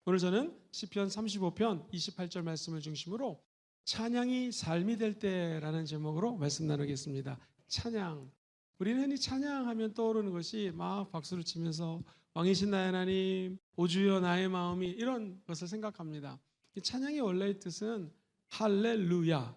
오늘 저는 시편 35편 28절 말씀을 중심으로 찬양이 삶이 될 때라는 제목으로 말씀 나누겠습니다. 찬양. 우리는 흔히 찬양하면 떠오르는 것이 막 박수를 치면서 왕이신 나의 하나님, 오 주여 나의 마음이, 이런 것을 생각합니다. 이 찬양의 원래의 뜻은 할렐루야,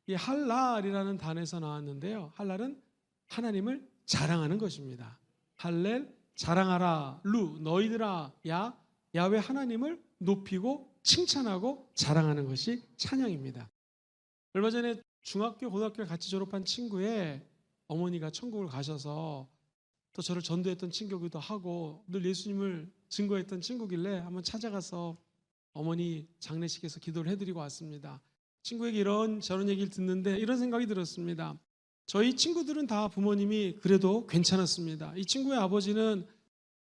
이 할랄이라는 단어에서 나왔는데요. 할랄은 하나님을 자랑하는 것입니다. 할렐, 자랑하라. 루, 너희들아. 야, 야훼 하나님을 높이고 칭찬하고 자랑하는 것이 찬양입니다. 얼마 전에 중학교, 고등학교를 같이 졸업한 친구의 어머니가 천국을 가셔서 또 저를 전도했던 친구기도 하고 늘 예수님을 증거했던 친구길래 한번 찾아가서 어머니 장례식에서 기도를 해드리고 왔습니다. 친구에게 이런 저런 얘기를 듣는데 이런 생각이 들었습니다. 저희 친구들은 다 부모님이 그래도 괜찮았습니다. 이 친구의 아버지는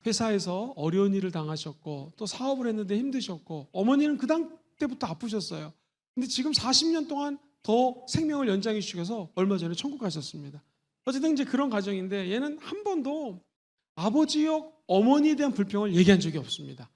회사에서 어려운 일을 당하셨고 또 사업을 했는데 힘드셨고 어머니는 그 당때부터 아프셨어요. 근데 지금 40년 동안 더 생명을 연장해 주셔서 얼마 전에 천국 가셨습니다. 어쨌든 이제 그런 가정인데 얘는 한 번도 아버지역 어머니에 대한 불평을 얘기한 적이 없습니다.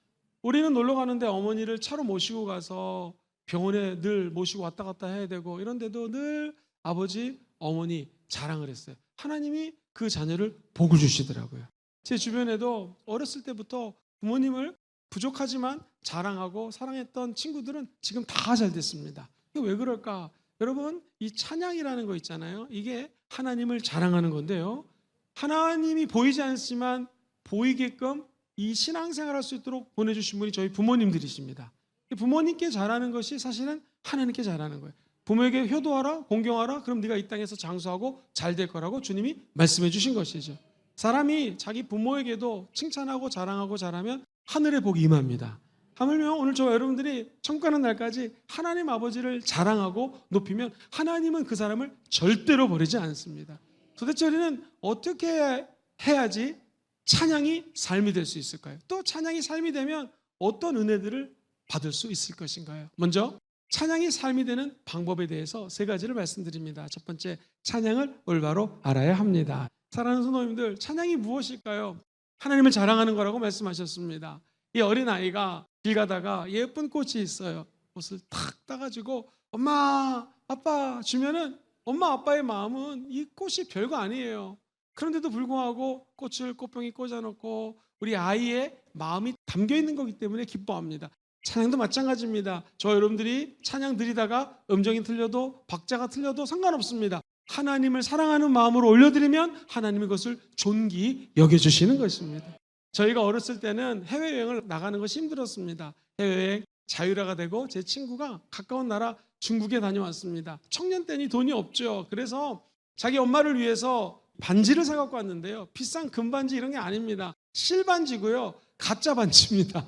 우리는 놀러 가는데 어머니를 차로 모시고 가서 병원에 늘 모시고 왔다 갔다 해야 되고 이런데도 늘 아버지, 어머니 자랑을 했어요. 하나님이 그 자녀를 복을 주시더라고요. 제 주변에도 어렸을 때부터 부모님을 부족하지만 자랑하고 사랑했던 친구들은 지금 다 잘 됐습니다. 이게 왜 그럴까? 여러분, 이 찬양이라는 거 있잖아요. 이게 하나님을 자랑하는 건데요. 하나님이 보이지 않지만 보이게끔 이 신앙생활 할 수 있도록 보내주신 분이 저희 부모님들이십니다. 부모님께 잘하는 것이 사실은 하나님께 잘하는 거예요. 부모에게 효도하라, 공경하라, 그럼 네가 이 땅에서 장수하고 잘 될 거라고 주님이 말씀해 주신 것이죠. 사람이 자기 부모에게도 칭찬하고 자랑하고 잘하면 하늘의 복이 임합니다. 하물며 오늘 저와 여러분들이 천국 가는 날까지 하나님 아버지를 자랑하고 높이면 하나님은 그 사람을 절대로 버리지 않습니다. 도대체 우리는 어떻게 해야지 찬양이 삶이 될 수 있을까요? 또 찬양이 삶이 되면 어떤 은혜들을 받을 수 있을 것인가요? 먼저 찬양이 삶이 되는 방법에 대해서 세 가지를 말씀드립니다. 첫 번째, 찬양을 올바로 알아야 합니다. 사랑하는 성도님들, 찬양이 무엇일까요? 하나님을 자랑하는 거라고 말씀하셨습니다. 이 어린아이가 길 가다가 예쁜 꽃이 있어요. 꽃을 탁 따가지고 엄마, 아빠 주면은 엄마, 아빠의 마음은 이 꽃이 별거 아니에요. 그런데도 불구하고 꽃을 꽃병에 꽂아놓고 우리 아이의 마음이 담겨있는 거기 때문에 기뻐합니다. 찬양도 마찬가지입니다. 저 여러분들이 찬양 드리다가 음정이 틀려도 박자가 틀려도 상관없습니다. 하나님을 사랑하는 마음으로 올려드리면 하나님이 그것을 존귀히 여겨주시는 것입니다. 저희가 어렸을 때는 해외여행을 나가는 것이 힘들었습니다. 해외여행 자유라가 되고 제 친구가 가까운 나라 중국에 다녀왔습니다. 청년 때니 돈이 없죠. 그래서 자기 엄마를 위해서 반지를 사갖고 왔는데요. 비싼 금반지 이런 게 아닙니다. 실반지고요. 가짜 반지입니다.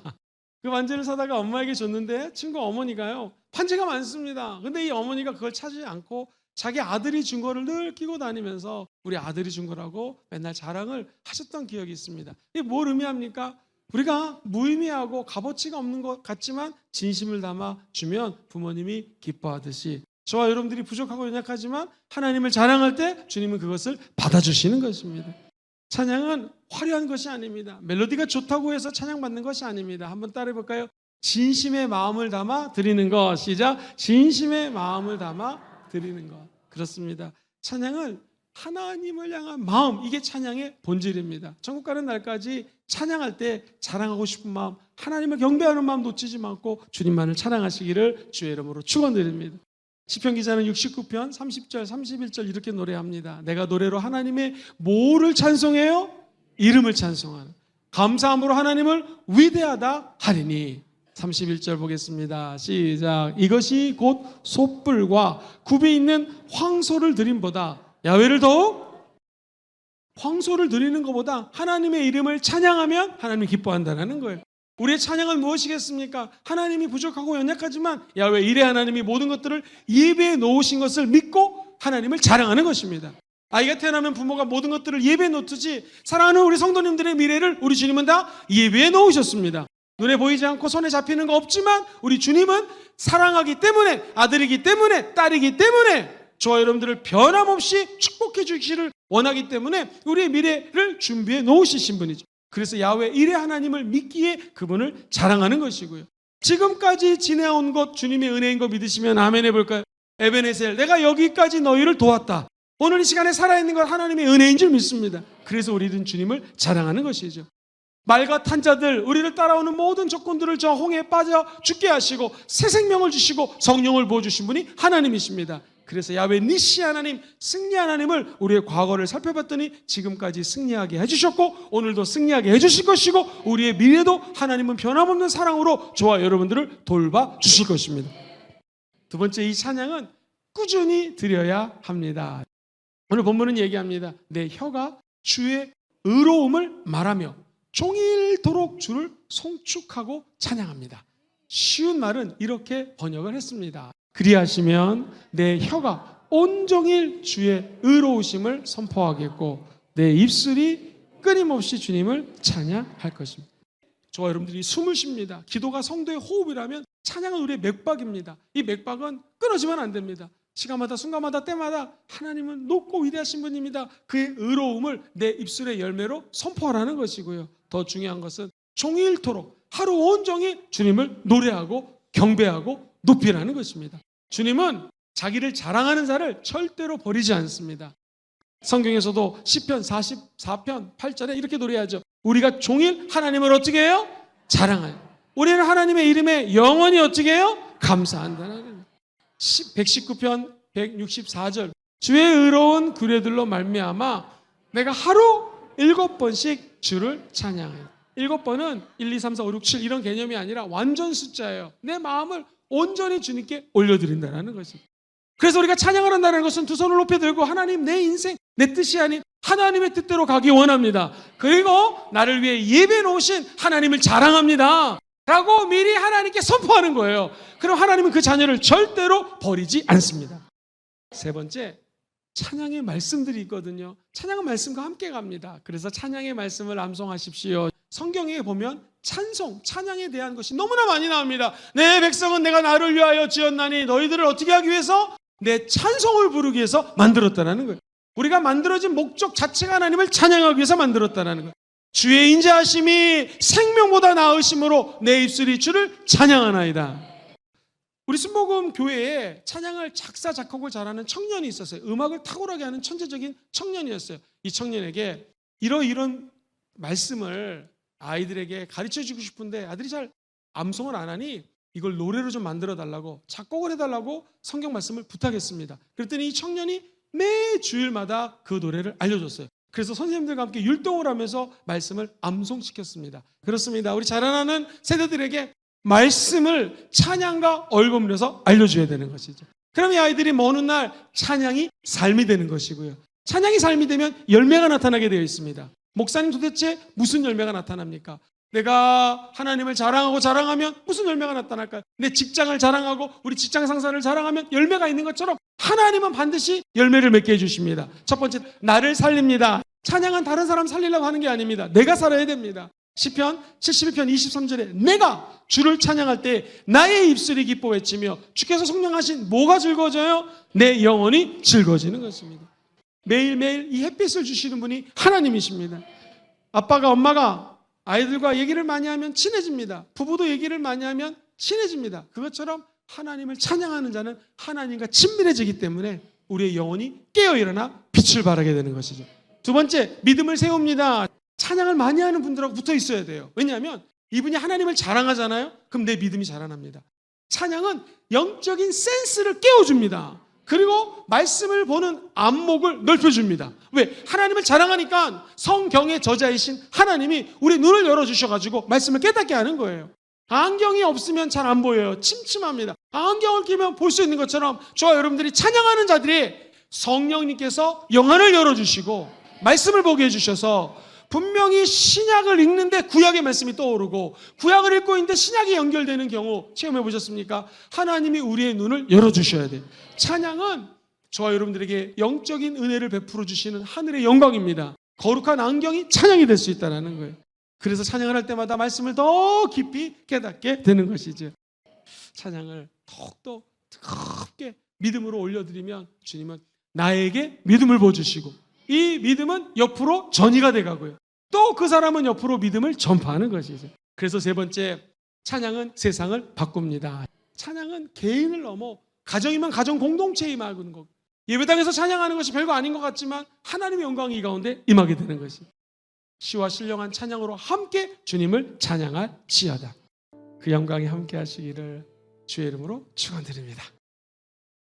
그 반지를 사다가 엄마에게 줬는데 친구 어머니가요, 반지가 많습니다. 근데 이 어머니가 그걸 찾지 않고 자기 아들이 준 거를 늘 끼고 다니면서 우리 아들이 준 거라고 맨날 자랑을 하셨던 기억이 있습니다. 이게 뭘 의미합니까? 우리가 무의미하고 값어치가 없는 것 같지만 진심을 담아 주면 부모님이 기뻐하듯이 저와 여러분들이 부족하고 연약하지만 하나님을 자랑할 때 주님은 그것을 받아주시는 것입니다. 찬양은 화려한 것이 아닙니다. 멜로디가 좋다고 해서 찬양받는 것이 아닙니다. 한번 따라해 볼까요? 진심의 마음을 담아 드리는 것. 시작. 진심의 마음을 담아 드리는 것. 그렇습니다. 찬양은 하나님을 향한 마음, 이게 찬양의 본질입니다. 천국 가는 날까지 찬양할 때 자랑하고 싶은 마음, 하나님을 경배하는 마음 놓치지 않고 주님만을 찬양하시기를 주의 이름으로 축원드립니다. 시편 기자는 69편 30절 31절 이렇게 노래합니다. 내가 노래로 하나님의 뭐를 찬송해요? 이름을 찬송하는, 감사함으로 하나님을 위대하다 하리니. 31절 보겠습니다. 시작. 이것이 곧 솥불과 굽이 있는 황소를 드림보다, 야훼를 더욱 황소를 드리는 것보다 하나님의 이름을 찬양하면 하나님이 기뻐한다는 거예요. 우리의 찬양은 무엇이겠습니까? 하나님이 부족하고 연약하지만 야훼 이레 하나님이 모든 것들을 예배해 놓으신 것을 믿고 하나님을 자랑하는 것입니다. 아이가 태어나면 부모가 모든 것들을 예배해 놓듯이 사랑하는 우리 성도님들의 미래를 우리 주님은 다 예배해 놓으셨습니다. 눈에 보이지 않고 손에 잡히는 거 없지만 우리 주님은 사랑하기 때문에, 아들이기 때문에, 딸이기 때문에 저와 여러분들을 변함없이 축복해 주시기를 원하기 때문에 우리의 미래를 준비해 놓으신 분이죠. 그래서 야훼 이레 하나님을 믿기에 그분을 자랑하는 것이고요. 지금까지 지내온 것 주님의 은혜인 거 믿으시면 아멘 해볼까요? 에베네셀, 내가 여기까지 너희를 도왔다. 오늘 이 시간에 살아있는 것 하나님의 은혜인 줄 믿습니다. 그래서 우리는 주님을 자랑하는 것이죠. 말과 탄 자들, 우리를 따라오는 모든 조건들을 저 홍해에 빠져 죽게 하시고 새 생명을 주시고 성령을 부어주신 분이 하나님이십니다. 그래서 야훼 니시 하나님, 승리 하나님을 우리의 과거를 살펴봤더니 지금까지 승리하게 해주셨고 오늘도 승리하게 해주실 것이고 우리의 미래도 하나님은 변함없는 사랑으로 저와 여러분들을 돌봐주실 것입니다. 두 번째, 이 찬양은 꾸준히 드려야 합니다. 오늘 본문은 얘기합니다. 내 혀가 주의 의로움을 말하며 종일토록 주를 송축하고 찬양합니다. 쉬운 말은 이렇게 번역을 했습니다. 그리하시면 내 혀가 온종일 주의 의로우심을 선포하겠고 내 입술이 끊임없이 주님을 찬양할 것입니다. 저와 여러분들이 숨을 쉽니다. 기도가 성도의 호흡이라면 찬양은 우리의 맥박입니다. 이 맥박은 끊어지면 안 됩니다. 시간마다 순간마다 때마다 하나님은 높고 위대하신 분입니다. 그의 의로움을 내 입술의 열매로 선포하라는 것이고요. 더 중요한 것은 종일토록 하루 온종일 주님을 노래하고 경배하고 높이라는 것입니다. 주님은 자기를 자랑하는 자를 절대로 버리지 않습니다. 성경에서도 시편 44편 8절에 이렇게 노래하죠. 우리가 종일 하나님을 어떻게 해요? 자랑해요. 우리는 하나님의 이름에 영원히 어떻게 해요? 감사한다는 거예요. 119편 164절 주의 의로운 규례들로 말미암아 내가 하루 7번씩 주를 찬양해요. 7번은 1, 2, 3, 4, 5, 6, 7 이런 개념이 아니라 완전 숫자예요. 내 마음을 온전히 주님께 올려드린다는 것입니다. 그래서 우리가 찬양을 한다는 것은 두 손을 높이 들고 하나님 내 인생 내 뜻이 아닌 하나님의 뜻대로 가기 원합니다. 그리고 나를 위해 예배해 놓으신 하나님을 자랑합니다 라고 미리 하나님께 선포하는 거예요. 그럼 하나님은 그 자녀를 절대로 버리지 않습니다. 세 번째, 찬양의 말씀들이 있거든요. 찬양은 말씀과 함께 갑니다. 그래서 찬양의 말씀을 암송하십시오. 성경에 보면 찬송, 찬양에 대한 것이 너무나 많이 나옵니다. 내 백성은 내가 나를 위하여 지었나니 너희들을 어떻게 하기 위해서? 내 찬송을 부르기 위해서 만들었다는 거예요. 우리가 만들어진 목적 자체가 하나님을 찬양하기 위해서 만들었다는 거예요. 주의 인자하심이 생명보다 나으심으로 내 입술이 주를 찬양하나이다. 우리 순복음 교회에 찬양을 작사 작곡을 잘하는 청년이 있었어요. 음악을 탁월하게 하는 천재적인 청년이었어요. 이 청년에게 이런 말씀을 아이들에게 가르쳐주고 싶은데 아들이 잘 암송을 안 하니 이걸 노래로 좀 만들어 달라고 작곡을 해달라고 성경 말씀을 부탁했습니다. 그랬더니 이 청년이 매 주일마다 그 노래를 알려줬어요. 그래서 선생님들과 함께 율동을 하면서 말씀을 암송시켰습니다. 그렇습니다. 우리 자라나는 세대들에게 말씀을 찬양과 얼버무려서 알려줘야 되는 것이죠. 그럼 이 아이들이 먼 훗날 찬양이 삶이 되는 것이고요. 찬양이 삶이 되면 열매가 나타나게 되어 있습니다. 목사님 도대체 무슨 열매가 나타납니까? 내가 하나님을 자랑하면 무슨 열매가 나타날까요? 내 직장을 자랑하고 우리 직장 상사를 자랑하면 열매가 있는 것처럼 하나님은 반드시 열매를 맺게 해주십니다. 첫 번째, 나를 살립니다. 찬양은 다른 사람 살리려고 하는 게 아닙니다. 내가 살아야 됩니다. 시편 71편 23절에 내가 주를 찬양할 때 나의 입술이 기뻐 외치며 주께서 성령하신 뭐가 즐거워져요? 내 영혼이 즐거워지는 것입니다. 매일매일 이 햇빛을 주시는 분이 하나님이십니다. 아빠가 엄마가 아이들과 얘기를 많이 하면 친해집니다. 부부도 얘기를 많이 하면 친해집니다. 그것처럼 하나님을 찬양하는 자는 하나님과 친밀해지기 때문에 우리의 영혼이 깨어 일어나 빛을 발하게 되는 것이죠. 두 번째, 믿음을 세웁니다. 찬양을 많이 하는 분들하고 붙어 있어야 돼요. 왜냐하면 이분이 하나님을 자랑하잖아요. 그럼 내 믿음이 자라납니다. 찬양은 영적인 센스를 깨워줍니다. 그리고 말씀을 보는 안목을 넓혀줍니다. 왜? 하나님을 자랑하니까 성경의 저자이신 하나님이 우리 눈을 열어주셔가지고 말씀을 깨닫게 하는 거예요. 안경이 없으면 잘 안 보여요. 침침합니다. 안경을 끼면 볼 수 있는 것처럼 저와 여러분들이 찬양하는 자들이 성령님께서 영안을 열어주시고 말씀을 보게 해주셔서 분명히 신약을 읽는데 구약의 말씀이 떠오르고 구약을 읽고 있는데 신약이 연결되는 경우 체험해 보셨습니까? 하나님이 우리의 눈을 열어주셔야 돼요. 찬양은 저와 여러분들에게 영적인 은혜를 베풀어 주시는 하늘의 영광입니다. 거룩한 안경이 찬양이 될 수 있다는 거예요. 그래서 찬양을 할 때마다 말씀을 더 깊이 깨닫게 되는 것이죠. 찬양을 더욱더 뜨겁게 믿음으로 올려드리면 주님은 나에게 믿음을 부어주시고 이 믿음은 옆으로 전이가 돼가고요. 또 그 사람은 옆으로 믿음을 전파하는 것이죠. 그래서 세 번째, 찬양은 세상을 바꿉니다. 찬양은 개인을 넘어 가정이면 가정 공동체에 임하는 것. 예배당에서 찬양하는 것이 별거 아닌 것 같지만 하나님의 영광이 이 가운데 임하게 되는 것이. 시와 신령한 찬양으로 함께 주님을 찬양할지어다. 그 영광에 함께 하시기를 주의 이름으로 축원드립니다.